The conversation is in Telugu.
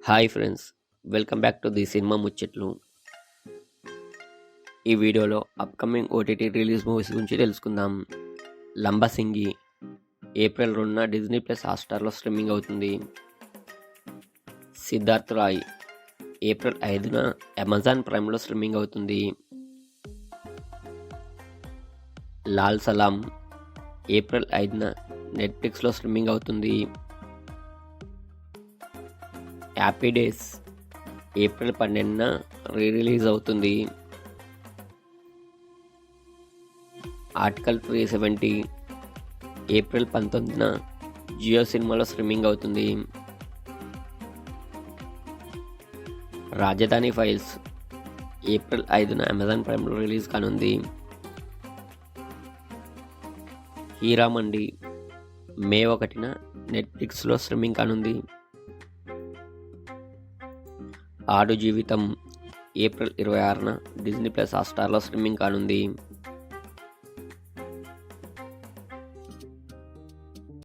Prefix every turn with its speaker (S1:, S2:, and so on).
S1: Hi friends, welcome back to the cinema ముచ్చట్లు. ఈ వీడియోలో అప్కమింగ్ ఓటీటీ రిలీజ్ మూవీస్ గురించి తెలుసుకుందాం. లంబసింగి ఏప్రిల్ 2న డిజ్నీ ప్లస్ హాట్‌స్టార్లో స్ట్రీమింగ్ అవుతుంది. సిద్ధార్థ్ రాయ్ ఏప్రిల్ 5న అమెజాన్ ప్రైమ్లో స్ట్రీమింగ్ అవుతుంది. లాల్ సలాం ఏప్రిల్ 5న నెట్ఫ్లిక్స్లో స్ట్రీమింగ్ అవుతుంది. హ్యాపీ డేస్ ఏప్రిల్ 12న రిలీజ్ అవుతుంది. ఆర్టికల్ 370 ఏప్రిల్ 19న జియో సినిమాలో స్ట్రీమింగ్ అవుతుంది. రాజధాని ఫైల్స్ ఏప్రిల్ 5న అమెజాన్ ప్రైమ్లో రిలీజ్ కానుంది. హీరామండి మే 1న నెట్ఫ్లిక్స్లో స్ట్రీమింగ్ కానుంది. Aadu Jeevitham April 26న Disney plus హాట్‌స్టార్లో స్ట్రీమింగ్ కానుంది.